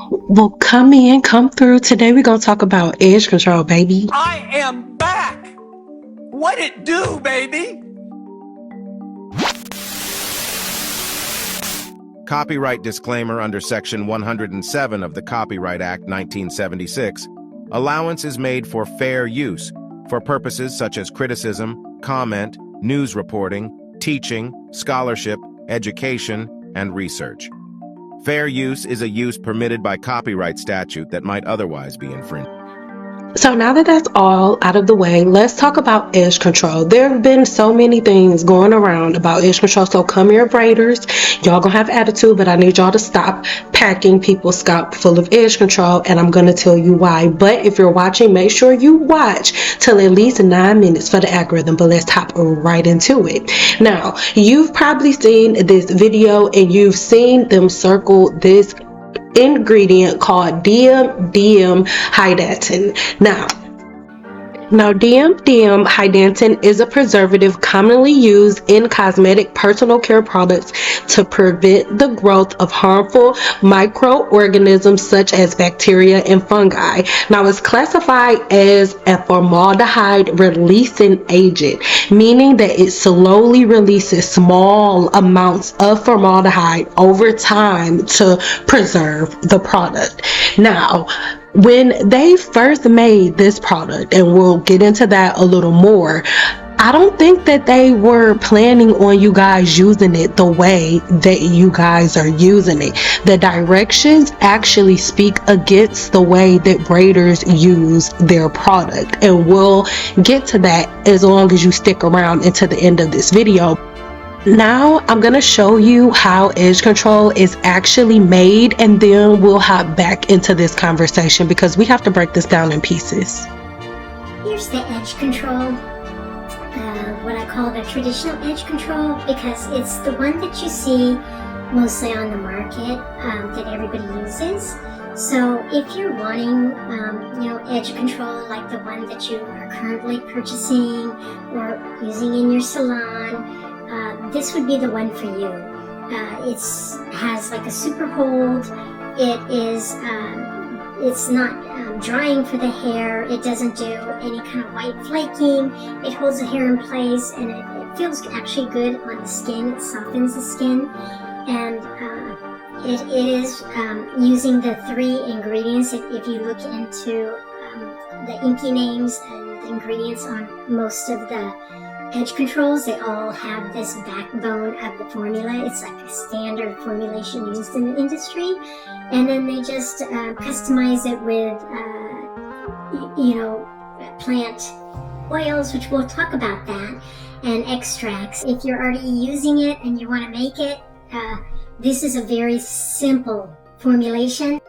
Well, come in, come through. Today we're going to talk about edge control, baby. I am back! What it do, baby? Copyright disclaimer under Section 107 of the Copyright Act 1976. Allowance is made for fair use for purposes such as criticism, comment, news reporting, teaching, scholarship, education, and research. Fair use is a use permitted by copyright statute that might otherwise be infringed. So now that that's all out of the way, let's talk about edge control. There have been so many things going around about edge control. So come here, braiders. Y'all gonna have attitude, but I need y'all to stop packing people's scalp full of edge control, and I'm gonna tell you why. But if you're watching, make sure you watch till at least 9 minutes for the algorithm. But let's hop right into it. Now, you've probably seen this video and you've seen them circle this ingredient called DM hydantin. Now DM hydantin is a preservative commonly used in cosmetic personal care products to prevent the growth of harmful microorganisms such as bacteria and fungi. Now it's classified as a formaldehyde releasing agent, meaning that it slowly releases small amounts of formaldehyde over time to preserve the product. Now, when they first made this product, and we'll get into that a little more, I don't think that they were planning on you guys using it the way that you guys are using it. The directions actually speak against the way that braiders use their product, and we'll get to that as long as you stick around into the end of this video. Now I'm going to show you how edge control is actually made, and then we'll hop back into this conversation because we have to break this down in pieces. Here's the edge control, what I call the traditional edge control, because it's the one that you see mostly on the market that everybody uses. So if you're wanting, edge control like the one that you are currently purchasing or using in your salon, this would be the one for you. It has like a super hold. It's not drying for the hair. It doesn't do any kind of white flaking. It holds the hair in place, and it feels actually good on the skin. It softens the skin, and it is using the 3 ingredients. If you look into the inky names and the ingredients on most of the edge controls, they all have this backbone of the formula. It's like a standard formulation used in the industry, and then they just customize it with plant oils, which we'll talk about that, and extracts. If you're already using it and you want to make it, this is a very simple formulation.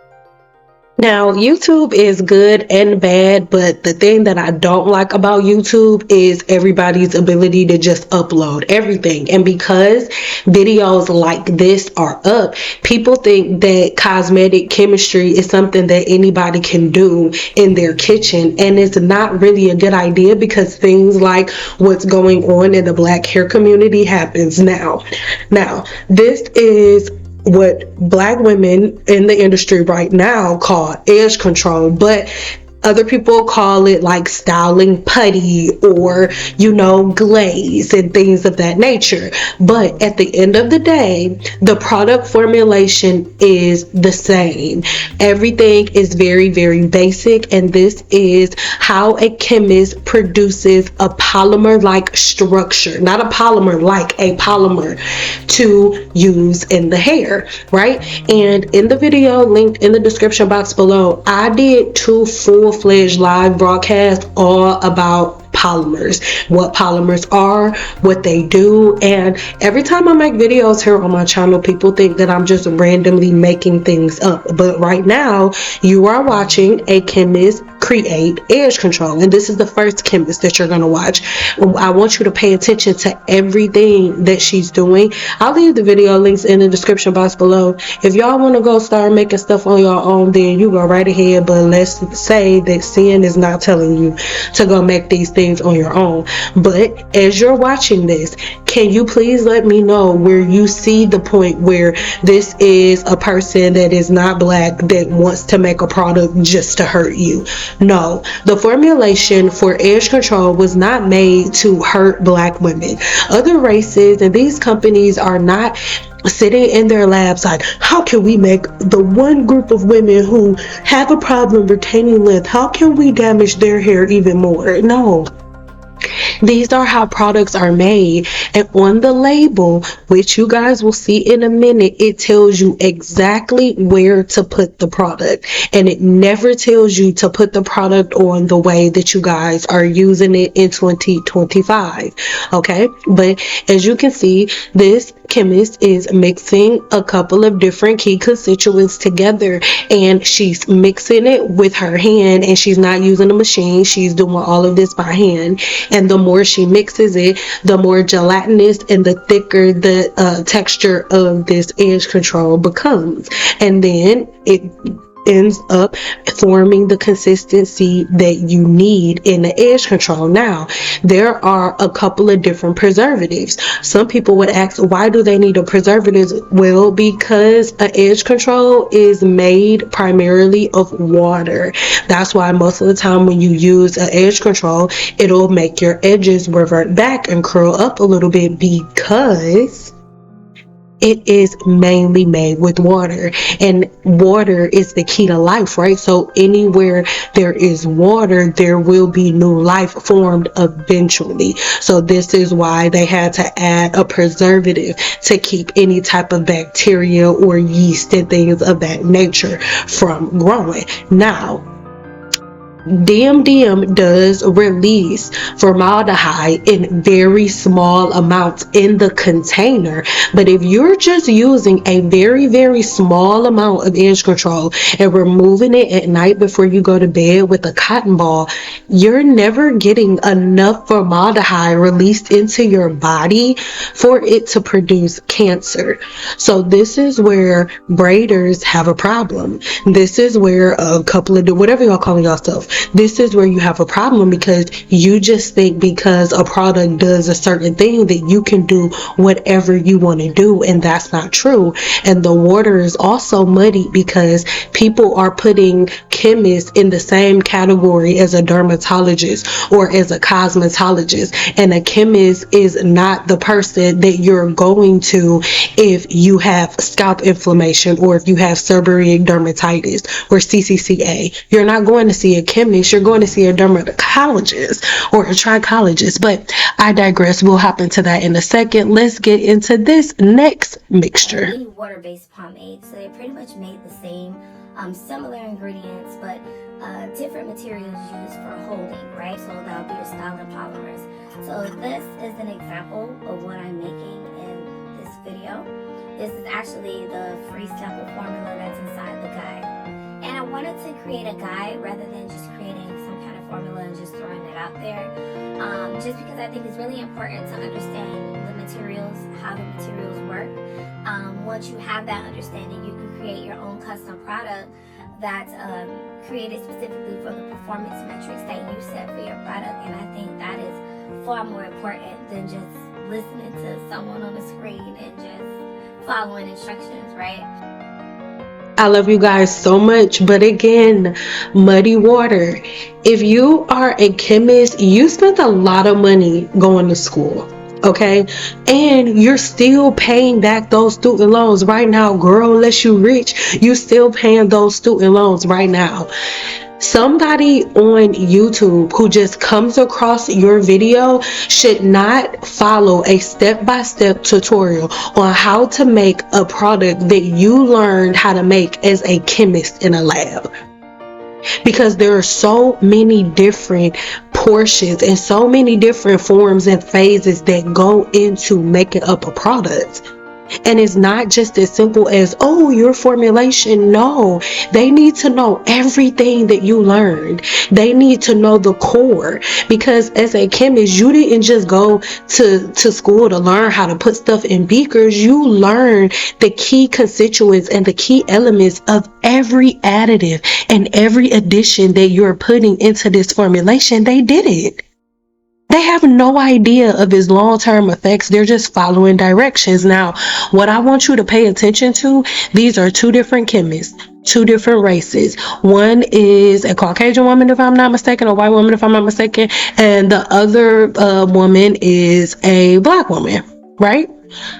Now, YouTube is good and bad, but the thing that I don't like about YouTube is everybody's ability to just upload everything. And because videos like this are up, people think that cosmetic chemistry is something that anybody can do in their kitchen. And it's not really a good idea, because things like what's going on in the black hair community happens now. Now, this is what black women in the industry right now call edge control, but other people call it like styling putty or, glaze and things of that nature. But at the end of the day, the product formulation is the same. Everything is very, very basic, and this is how a chemist produces a polymer-like structure, not a polymer like a polymer, to use in the hair, right? And in the video linked in the description box below, I did 2 full-fledged live broadcasts all about polymers, what polymers are, what they do. And every time I make videos here on my channel, people think that I'm just randomly making things up. But right now, you are watching a chemist create edge control. And this is the first chemist that you're going to watch. I want you to pay attention to everything that she's doing. I'll leave the video links in the description box below. If y'all want to go start making stuff on your own, then you go right ahead. But let's say that Cyn is not telling you to go make these things on your own. But as you're watching this, can you please let me know where you see the point where this is a person that is not black that wants to make a product just to hurt you? No, the formulation for edge control was not made to hurt black women. Other races and these companies are not sitting in their labs like, how can we make the one group of women who have a problem retaining length, how can we damage their hair even more? No. These are how products are made, and on the label, which you guys will see in a minute, it tells you exactly where to put the product, and it never tells you to put the product on the way that you guys are using it in 2025. Okay, but as you can see, this chemist is mixing a couple of different key constituents together, and she's mixing it with her hand, and she's not using a machine. She's doing all of this by hand, and the more she mixes it, the more gelatinous and the thicker the texture of this edge control becomes, and then it ends up forming the consistency that you need in the edge control. Now, there are a couple of different preservatives. Some people would ask, why do they need a preservative? Well, because an edge control is made primarily of water. That's why most of the time when you use an edge control, it'll make your edges revert back and curl up a little bit, because it is mainly made with water, and water is the key to life, right? So anywhere there is water, there will be new life formed eventually. So this is why they had to add a preservative to keep any type of bacteria or yeast and things of that nature from growing. Now, DMDM does release formaldehyde in very small amounts in the container, but if you're just using a very small amount of edge control and removing it at night before you go to bed with a cotton ball, you're never getting enough formaldehyde released into your body for it to produce cancer. So this is where braiders have a problem. This is where a couple of whatever y'all calling yourself, this is where you have a problem, because you just think because a product does a certain thing that you can do whatever you want to do, and that's not true. And the water is also muddy because people are putting chemists in the same category as a dermatologist or as a cosmetologist, and a chemist is not the person that you're going to if you have scalp inflammation or if you have seborrheic dermatitis or CCCA. You're not going to see a chemist, you're going to see a dermatologist or a trichologist. But I digress. We'll hop into that in a second. Let's get into this next mixture. Any water-based pomade, so they're pretty much made the same, similar ingredients, but different materials used for holding, right? So that'll be your styling polymers. So this is an example of what I'm making in this video. This is actually the free sample formula that's inside the guide. And I wanted to create a guide rather than just creating some kind of formula and just throwing it out there. Just because I think it's really important to understand the materials, how the materials work. Once you have that understanding, you can create your own custom product that's created specifically for the performance metrics that you set for your product. And I think that is far more important than just listening to someone on the screen and just following instructions, right? I love you guys so much, but again, muddy water. If you are a chemist, you spent a lot of money going to school, okay? And you're still paying back those student loans right now, girl. Unless you rich, you still paying those student loans right now. Somebody on YouTube who just comes across your video should not follow a step-by-step tutorial on how to make a product that you learned how to make as a chemist in a lab. Because there are so many different portions and so many different forms and phases that go into making up a product. And it's not just as simple as, oh, your formulation. No, they need to know everything that you learned. They need to know the core, because as a chemist, you didn't just go to school to learn how to put stuff in beakers. You learn the key constituents and the key elements of every additive and every addition that you're putting into this formulation. They did it. They have no idea of its long-term effects. They're just following directions. Now, what I want you to pay attention to, these are two different chemists, two different races. One is a Caucasian woman, if I'm not mistaken, a white woman, if I'm not mistaken, and the other woman is a black woman, right?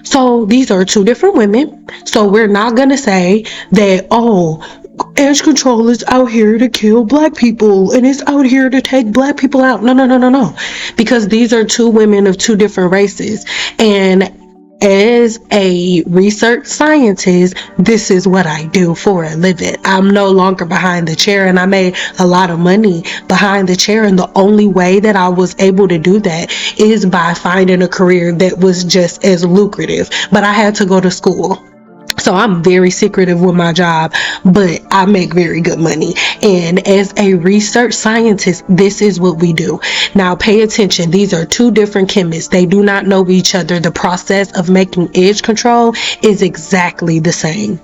So these are two different women. So we're not going to say that, oh, edge control is out here to kill black people and it's out here to take black people out. No. Because these are two women of two different races. And as a research scientist, this is what I do for a living. I'm no longer behind the chair, and I made a lot of money behind the chair. And the only way that I was able to do that is by finding a career that was just as lucrative. But I had to go to school. So I'm very secretive with my job, but I make very good money. And as a research scientist, this is what we do. Now pay attention. These are two different chemists. They do not know each other. The process of making edge control is exactly the same.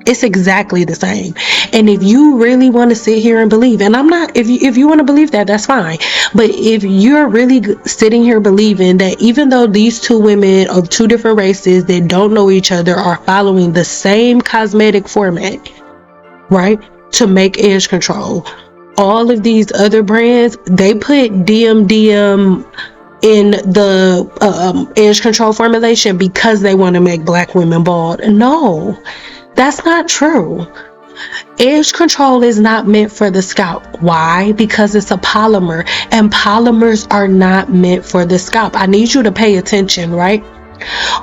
It's exactly the same. And if you really want to sit here and believe, and I'm not, if you want to believe that, that's fine. But if you're really sitting here believing that even though these two women of two different races that don't know each other are following the same cosmetic format, right, to make edge control, all of these other brands, they put DMDM in the edge control formulation because they want to make black women bald. No. That's not true. Edge control is not meant for the scalp. Why? Because it's a polymer, and polymers are not meant for the scalp. I need you to pay attention, right?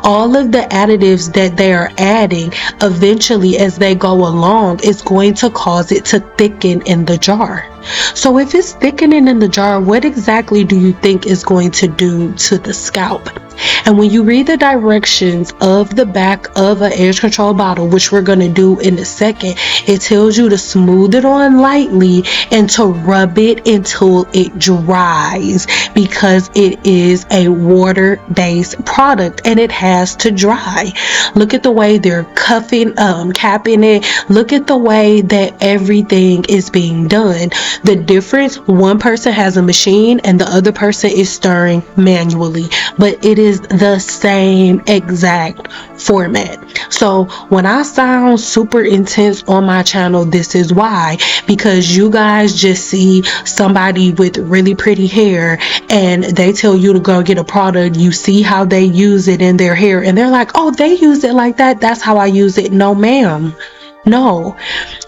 All of the additives that they are adding eventually as they go along is going to cause it to thicken in the jar. So if it's thickening in the jar, what exactly do you think is going to do to the scalp? And when you read the directions of the back of an edge control bottle, which we're going to do in a second, it tells you to smooth it on lightly and to rub it until it dries, because it is a water-based product and it has to dry. Look at the way they're capping it. Look at the way that everything is being done. The difference, one person has a machine and the other person is stirring manually, but it is the same exact format. So when I sound super intense on my channel, this is why, because you guys just see somebody with really pretty hair and they tell you to go get a product. You see how they use it in their hair and they're like, oh, they use it like that, that's how I use it. No, ma'am. No.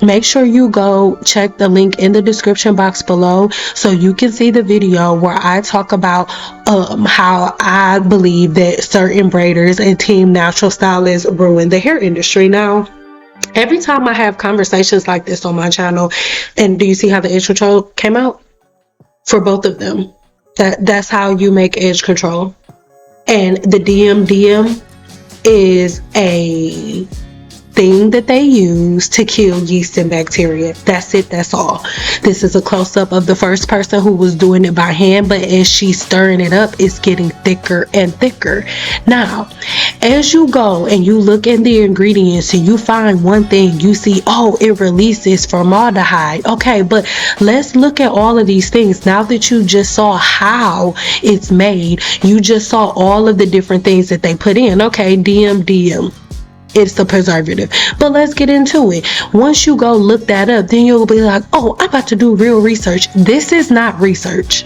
Make sure you go check the link in the description box below so you can see the video where I talk about how I believe that certain braiders and team natural stylists ruin the hair industry. Now, every time I have conversations like this on my channel, and do you see how the edge control came out? For both of them. That's how you make edge control. And the DMDM is a thing that they use to kill yeast and bacteria. That's it. That's all. This is a close-up of the first person who was doing it by hand, but as she's stirring it up, it's getting thicker and thicker. Now, as you go and you look in the ingredients and you find one thing, you see, oh, it releases formaldehyde. Okay, but let's look at all of these things. Now that you just saw how it's made, you just saw all of the different things that they put in. Okay, DMDM. It's the preservative. But let's get into it. Once you go look that up, then you'll be like, oh, I'm about to do real research. This is not research.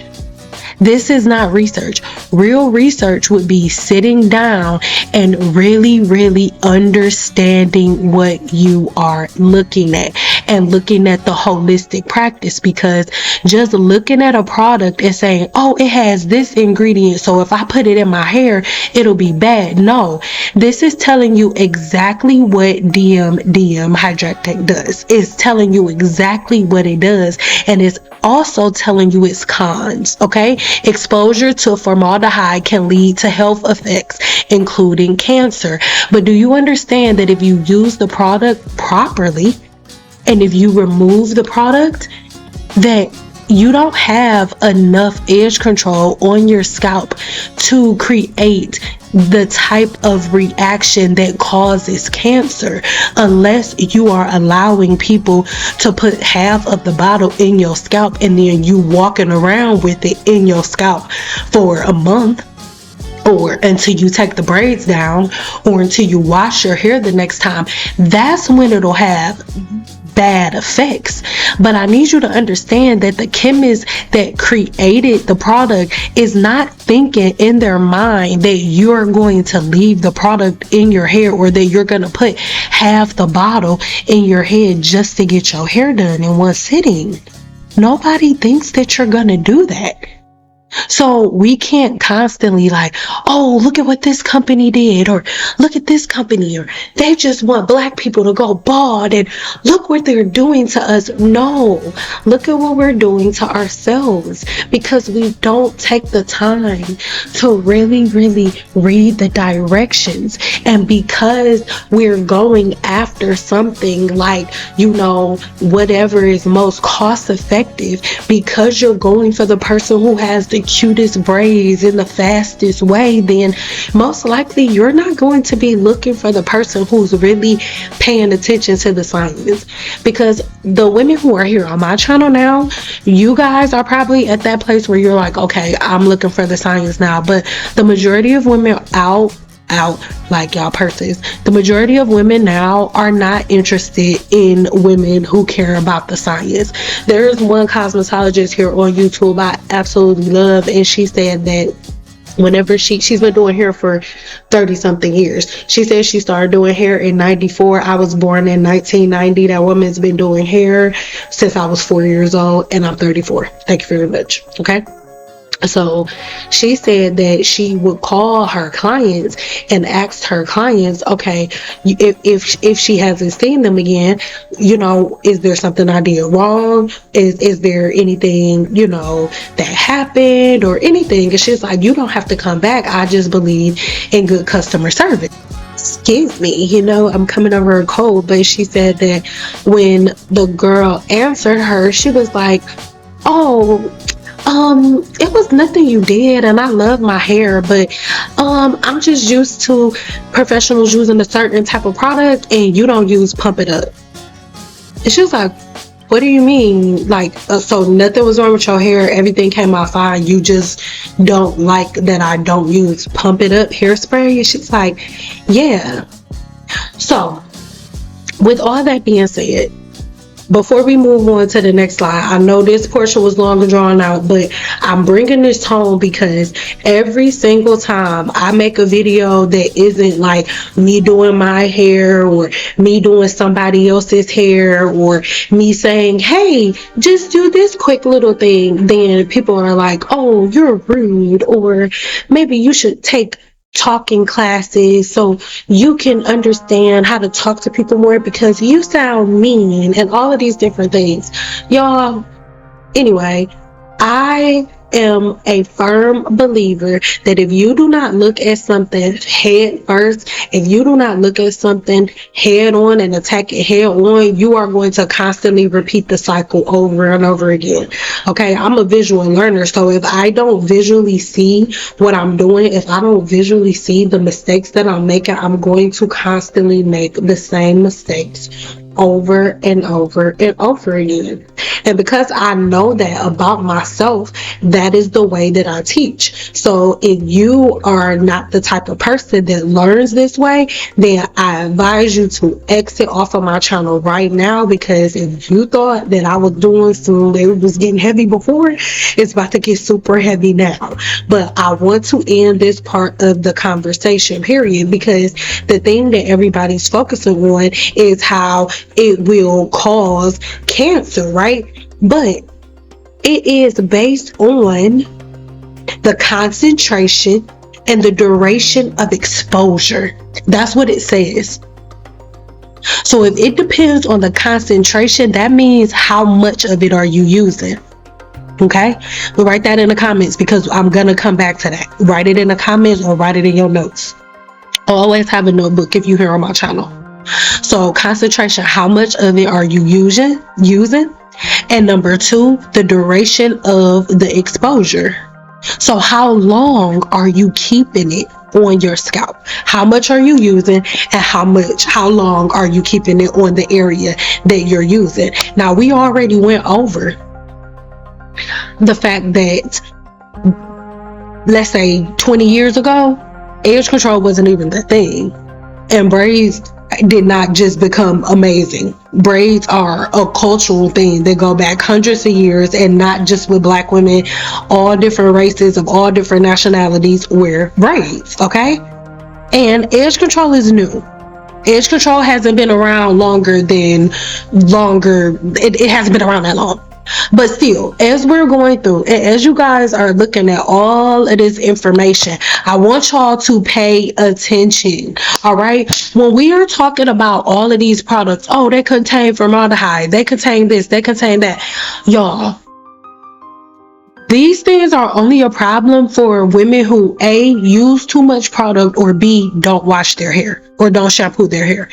This is not research. Real research would be sitting down and really understanding what you are looking at and looking at the holistic practice, because just looking at a product and saying, oh, it has this ingredient, so if I put it in my hair, it'll be bad. No, this is telling you exactly what DMDM Hydratec does. It's telling you exactly what it does, and it's also telling you its cons. Okay, Exposure to formaldehyde can lead to health effects, including cancer. But do you understand that if you use the product properly, and if you remove the product, that you don't have enough edge control on your scalp to create the type of reaction that causes cancer, unless you are allowing people to put half of the bottle in your scalp and then you walking around with it in your scalp for a month, or until you take the braids down, or until you wash your hair the next time. That's when it'll have bad effects. But I need you to understand that the chemist that created the product is not thinking in their mind that you're going to leave the product in your hair, or that you're going to put half the bottle in your head just to get your hair done in one sitting. Nobody thinks that you're going to do that. So we can't constantly like, oh, look at what this company did, or look at this company, or they just want black people to go bald, and look what they're doing to us. No, look at what we're doing to ourselves, because we don't take the time to really read the directions. And because we're going after something like, whatever is most cost effective, because you're going for the person who has the cutest braids in the fastest way, then most likely you're not going to be looking for the person who's really paying attention to the science. Because the women who are here on my channel now, you guys are probably at that place where you're like, okay, I'm looking for the science now. But the majority of women out like y'all purses, the majority of women now are not interested in women who care about the science. There's one cosmetologist here on YouTube I absolutely love, and she said that whenever she's been doing hair for 30 something years. She said she started doing hair in 94. I was born in 1990. That woman's been doing hair since I was 4 years old, and I'm 34. Thank you very much. Okay. So she said that she would call her clients and ask her clients, okay, if she hasn't seen them again, is there something I did wrong? Is there anything, that happened or anything? And she's like, you don't have to come back. I just believe in good customer service. Excuse me, I'm coming over a cold, but she said that when the girl answered her, she was like, oh, it was nothing you did, and I love my hair, but I'm just used to professionals using a certain type of product, and you don't use Pump It Up. And she was like, what do you mean? Like, so nothing was wrong with your hair, everything came out fine, you just don't like that I don't use Pump It Up hairspray? And she's like, yeah. So with all that being said, before we move on to the next slide, I know this portion was long and drawn out, but I'm bringing this home because every single time I make a video that isn't like me doing my hair or me doing somebody else's hair or me saying, hey, just do this quick little thing, then people are like, oh, you're rude, or maybe you should take talking classes so you can understand how to talk to people more because you sound mean, and all of these different things. Y'all, anyway, I am a firm believer that if you do not look at something head first, if you do not look at something head on and attack it head on, you are going to constantly repeat the cycle over and over again. Okay, I'm a visual learner, so if I don't visually see what I'm doing, if I don't visually see the mistakes that I'm making, I'm going to constantly make the same mistakes over and over and over again. And because I know that about myself, that is the way that I teach. So if you are not the type of person that learns this way, then I advise you to exit off of my channel right now, because if you thought that I was doing some, it was getting heavy before, it's about to get super heavy now. But I want to end this part of the conversation, period, because the thing that everybody's focusing on is how it will cause cancer, right? But it is based on the concentration and the duration of exposure. That's what it says. So if it depends on the concentration, that means how much of it are you using? Okay, but write that in the comments because I'm gonna come back to that. Write it in the comments or write it in your notes. Always have a notebook if you're here on my channel. So concentration, how much of it are you using? And number 2, the duration of the exposure. So how long are you keeping it on your scalp? How much are you using, and how long are you keeping it on the area that you're using? Now, we already went over the fact that, let's say 20 years ago, edge control wasn't even the thing, and braids did not just become amazing. Braids are a cultural thing that go back hundreds of years, and not just with Black women. All different races of all different nationalities wear braids, okay? And edge control is new. Edge control hasn't been around it hasn't been around that long. But still, as we're going through, and as you guys are looking at all of this information, I want y'all to pay attention, all right? When we are talking about all of these products, oh, they contain formaldehyde, they contain this, they contain that. Y'all, these things are only a problem for women who A, use too much product, or B, don't wash their hair or don't shampoo their hair.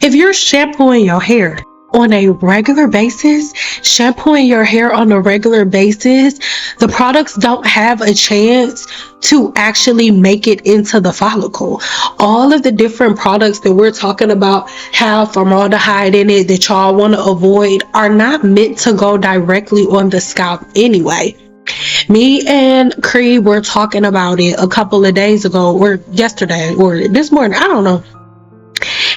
If you're shampooing your hair on a regular basis, shampooing your hair on a regular basis, the products don't have a chance to actually make it into the follicle. All of the different products that we're talking about have formaldehyde in it that y'all want to avoid are not meant to go directly on the scalp anyway. Me and Cree were talking about it a couple of days ago, or yesterday, or this morning, I don't know.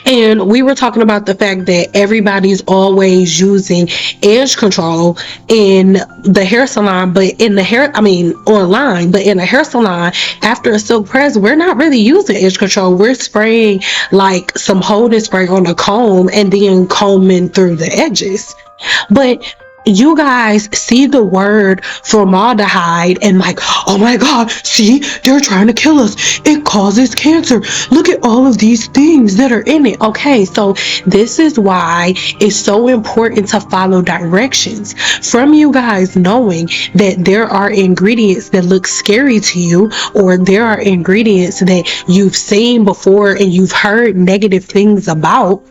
And we were talking about the fact that everybody's always using edge control in the hair salon, but online, but in the hair salon, after a silk press, we're not really using edge control. We're spraying like some holding spray on a comb and then combing through the edges. But you guys see the word formaldehyde and like, oh my God, see, they're trying to kill us. It causes cancer. Look at all of these things that are in it. Okay, so this is why it's so important to follow directions from you guys, knowing that there are ingredients that look scary to you, or there are ingredients that you've seen before and you've heard negative things about.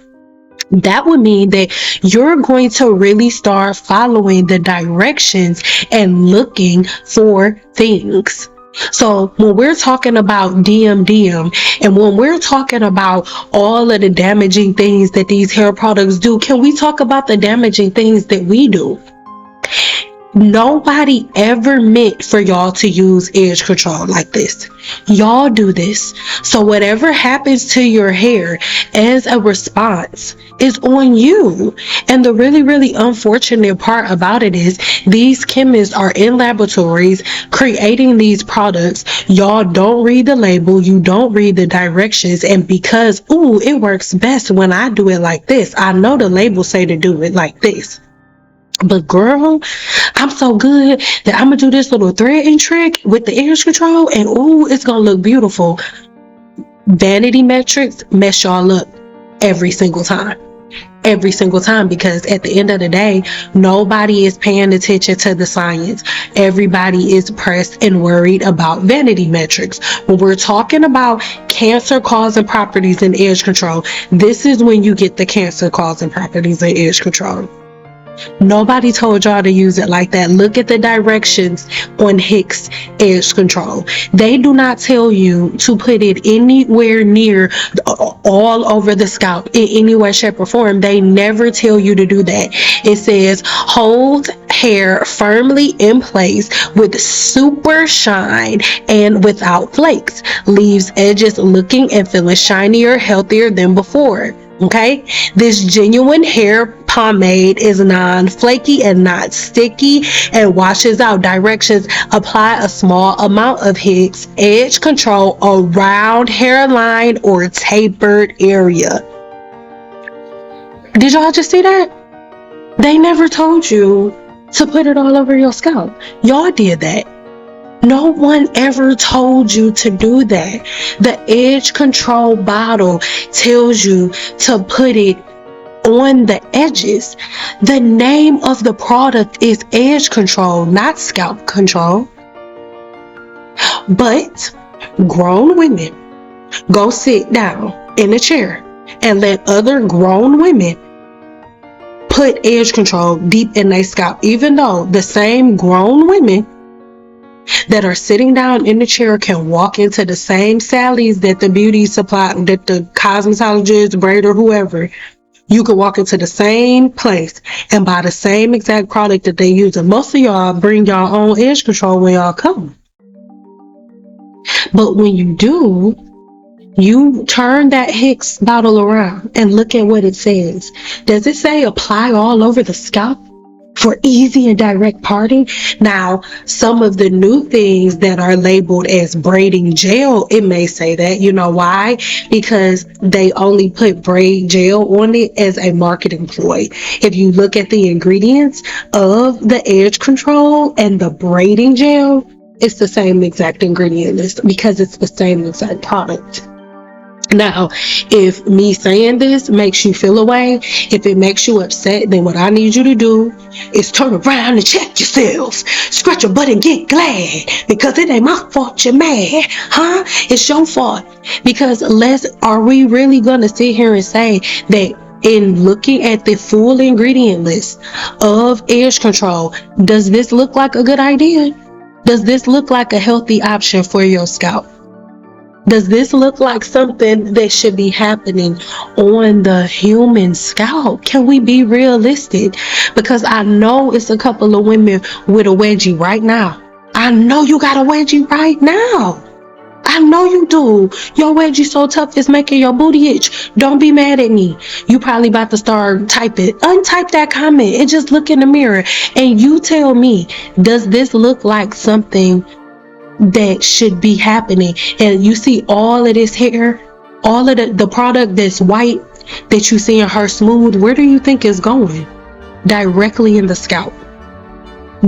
That would mean that you're going to really start following the directions and looking for things. So when we're talking about DMDM, and when we're talking about all of the damaging things that these hair products do, can we talk about the damaging things that we do? Nobody ever meant for y'all to use edge control like this. Y'all do this. So whatever happens to your hair as a response is on you. And the really, really unfortunate part about it is these chemists are in laboratories creating these products. Y'all don't read the label. You don't read the directions. And because, ooh, it works best when I do it like this, I know the label say to do it like this. But girl, I'm so good that I'm gonna do this little threading trick with the edge control, and ooh, it's gonna look beautiful. Vanity metrics mess y'all up every single time. Every single time, because at the end of the day, nobody is paying attention to the science. Everybody is pressed and worried about vanity metrics. When we're talking about cancer causing properties in edge control, this is when you get the cancer causing properties in edge control. Nobody told y'all to use it like that. Look at the directions on Hicks edge control. They do not tell you to put it anywhere near all over the scalp in any way, shape, or form. They never tell you to do that. It says hold hair firmly in place with super shine and without flakes. Leaves edges looking and feeling shinier, healthier than before. Okay, this genuine hair pomade is non-flaky and not sticky and washes out. Directions: apply a small amount of Hicks edge control around hairline or tapered area. Did y'all just see that? They never told you to put it all over your scalp. Y'all did that. No one ever told you to do that. The edge control bottle tells you to put it on the edges. The name of the product is edge control, not scalp control. But grown women, go sit down in a chair and let other grown women put edge control deep in their scalp, even though the same grown women that are sitting down in the chair can walk into the same Sally's that the beauty supply, that the cosmetologist, braider, whoever, you can walk into the same place and buy the same exact product that they use. And most of y'all bring y'all own edge control when y'all come. But when you do, you turn that Hicks bottle around and look at what it says. Does it say apply all over the scalp for easy and direct parting? Now, some of the new things that are labeled as braiding gel, it may say that. You know why? Because they only put braid gel on it as a marketing ploy. If you look at the ingredients of the edge control and the braiding gel, it's the same exact ingredient list because it's the same exact product. Now, if me saying this makes you feel away, if it makes you upset, then what I need you to do is turn around and check yourselves. Scratch your butt and get glad, because it ain't my fault you're mad, huh? It's your fault. Because are we really gonna sit here and say that in looking at the full ingredient list of edge control, does this look like a good idea? Does this look like a healthy option for your scalp? Does this look like something that should be happening on the human scalp? Can we be realistic? Because I know it's a couple of women with a wedgie right now. I know you got a wedgie right now. I know you do. Your wedgie so tough it's making your booty itch. Don't be mad at me. You probably about to start typing. Untype that comment and just look in the mirror and you tell me, does this look like something that should be happening? And you see all of this hair, all of the product that's white that you see in her smooth, where do you think is going? Directly in the scalp.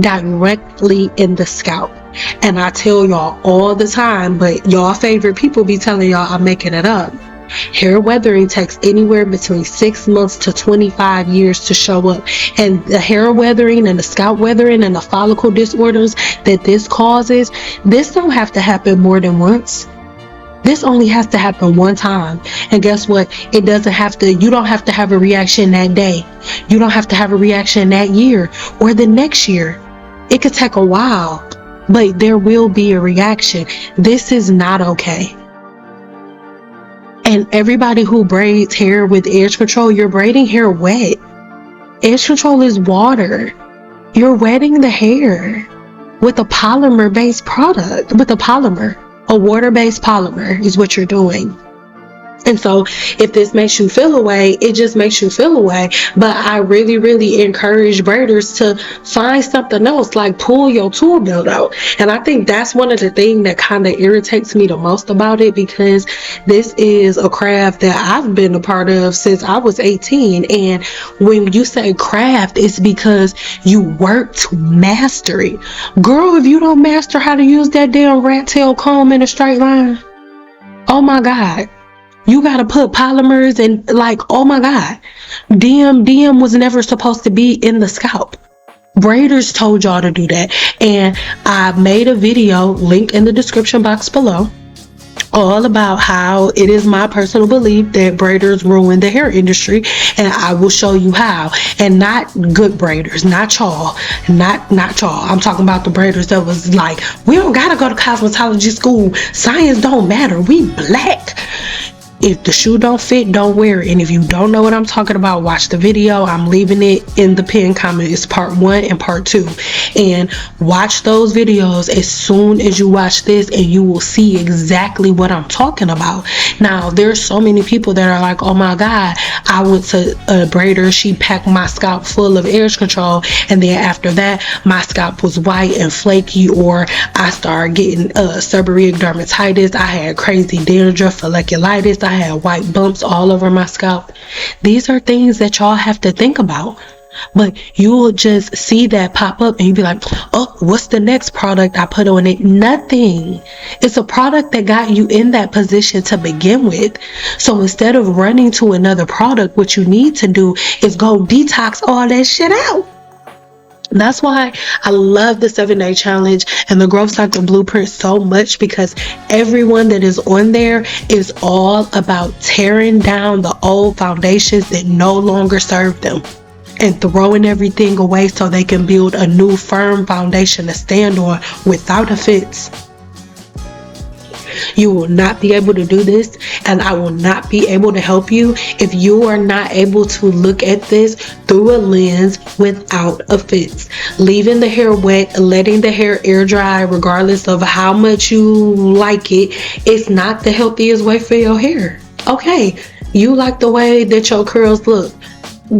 Directly in the scalp. And I tell y'all all the time, but y'all favorite people be telling y'all I'm making it up. Hair weathering takes anywhere between 6 months to 25 years to show up. And the hair weathering and the scalp weathering and the follicle disorders that this causes, this don't have to happen more than once. This only has to happen one time. And guess what? It doesn't have to, you don't have to have a reaction that day. You don't have to have a reaction that year or the next year. It could take a while, but there will be a reaction. This is not okay. And everybody who braids hair with edge control, you're braiding hair wet. Edge control is water. You're wetting the hair with a polymer-based product, with a polymer. A water-based polymer is what you're doing. And so if this makes you feel away, it just makes you feel away. But I really, really encourage braiders to find something else, like pull your tool belt out. And I think that's one of the things that kind of irritates me the most about it, because this is a craft that I've been a part of since I was 18. And when you say craft, it's because you work to master it. Girl, if you don't master how to use that damn rat tail comb in a straight line, oh my God. You gotta put polymers and oh my God. DM was never supposed to be in the scalp. Braiders told y'all to do that. And I made a video, link in the description box below, all about how it is my personal belief that braiders ruin the hair industry, and I will show you how. And not good braiders, not y'all, not y'all. I'm talking about the braiders that was like, we don't gotta go to cosmetology school. Science don't matter. We black. If the shoe don't fit, don't wear it. And if you don't know what I'm talking about, watch the video. I'm leaving it in the pinned comment. It's part 1 and part 2. And watch those videos as soon as you watch this, and you will see exactly what I'm talking about. Now, there's so many people that are like, oh my God, I went to a braider. She packed my scalp full of edge control. And then after that, my scalp was white and flaky, or I started getting seborrheic dermatitis. I had crazy dandruff, folliculitis. I had white bumps all over my scalp. These are things that y'all have to think about. But you will just see that pop up and you'll be like, oh, what's the next product I put on it? Nothing. It's a product that got you in that position to begin with. So instead of running to another product, what you need to do is go detox all that shit out. That's why I love the 7-day challenge and the growth cycle blueprint so much, because everyone that is on there is all about tearing down the old foundations that no longer serve them and throwing everything away so they can build a new firm foundation to stand on without offense. You will not be able to do this, and I will not be able to help you if you are not able to look at this through a lens without offense. Leaving the hair wet, letting the hair air dry, regardless of how much you like it, it's not the healthiest way for your hair. Okay, you like the way that your curls look.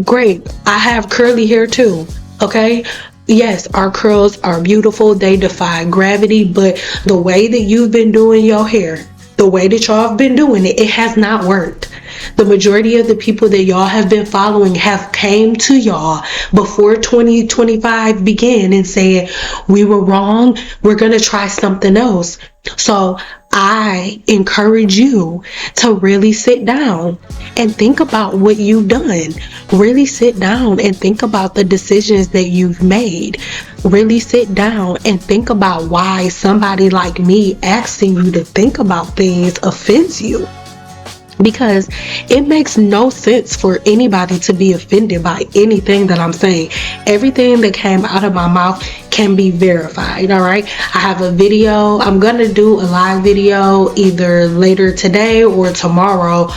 Great. I have curly hair too. Okay. Yes, our curls are beautiful. They defy gravity, but the way that you've been doing your hair, the way that y'all have been doing it, it has not worked. The majority of the people that y'all have been following have came to y'all before 2025 began and said, we were wrong. We're going to try something else. So I encourage you to really sit down and think about what you've done. Really sit down and think about the decisions that you've made. Really sit down and think about why somebody like me asking you to think about things offends you. Because it makes no sense for anybody to be offended by anything that I'm saying. Everything that came out of my mouth can be verified, all right? I have a video. I'm going to do a live video either later today or tomorrow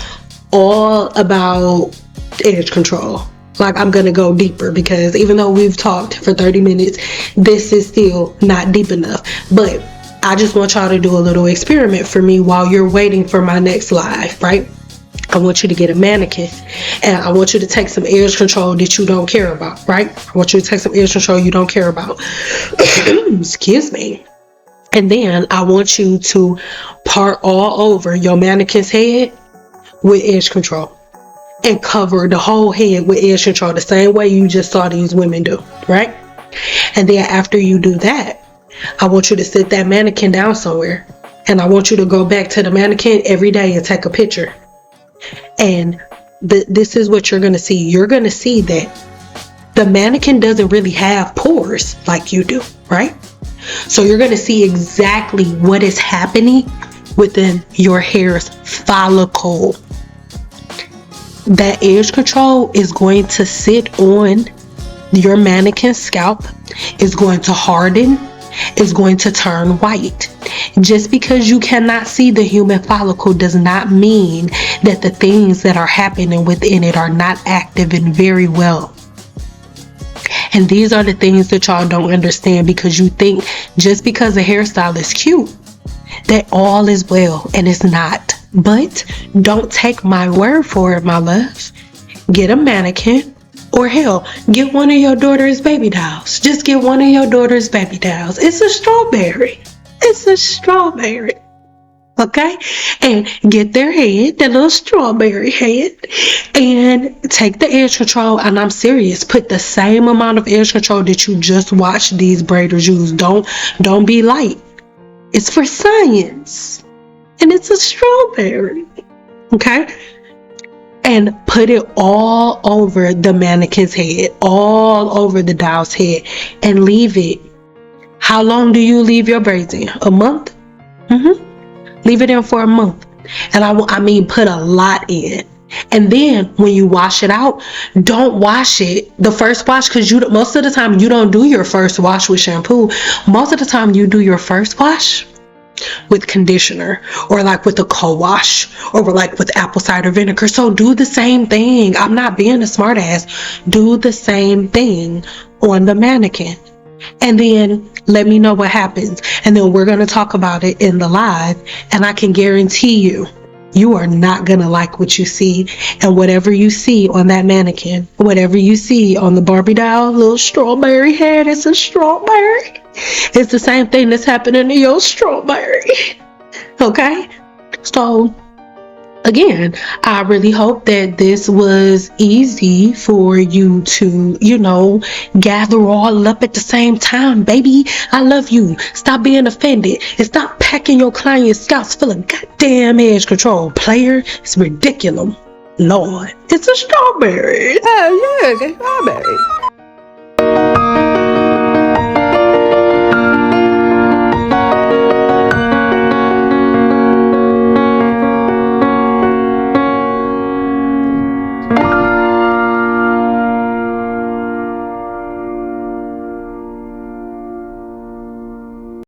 all about edge control. Like, I'm going to go deeper, because even though we've talked for 30 minutes, this is still not deep enough. But I just want y'all to do a little experiment for me while you're waiting for my next live, right? I want you to get a mannequin, and I want you to take some edge control that you don't care about, right? I want you to take some edge control you don't care about. Excuse me. And then I want you to part all over your mannequin's head with edge control and cover the whole head with edge control the same way you just saw these women do, right? And then after you do that, I want you to sit that mannequin down somewhere, and I want you to go back to the mannequin every day and take a picture. And this is what you're going to see. You're going to see that the mannequin doesn't really have pores like you do, right? So you're going to see exactly what is happening within your hair's follicle. That edge control is going to sit on your mannequin's scalp. It's going to harden. Is going to turn white. Just because you cannot see the human follicle does not mean that the things that are happening within it are not active and very well. And these are the things that y'all don't understand, because you think just because a hairstyle is cute that all is well, and it's not. But don't take my word for it, my love. Get a mannequin. Or hell, get one of your daughter's baby dolls. Just get one of your daughter's baby dolls. It's a strawberry. It's a strawberry. Okay? And get their head, that little strawberry head, and take the edge control. And I'm serious. Put the same amount of edge control that you just watched these braiders use. Don't be light. It's for science. And it's a strawberry. Okay? And put it all over the mannequin's head, all over the doll's head, and leave it. How long do you leave your braids in? A month? Leave it in for a month. And I mean, put a lot in. And then when you wash it out, don't wash it the first wash, because most of the time you don't do your first wash with shampoo. Most of the time you do your first wash with conditioner, or like with a co-wash, or like with apple cider vinegar. So do the same thing. I'm not being a smart ass. Do the same thing on the mannequin, and then let me know what happens. And then we're going to talk about it in the live, and I can guarantee you are not going to like what you see. And whatever you see on that mannequin, whatever you see on the Barbie doll, little strawberry head, it's a strawberry. It's the same thing that's happening to your strawberry. Okay? So Again, I really hope that this was easy for you to, gather all up at the same time. Baby, I love you. Stop being offended and stop packing your client's scalps full of goddamn edge control, player. It's ridiculous. Lord, it's a strawberry. Oh, yeah, strawberry.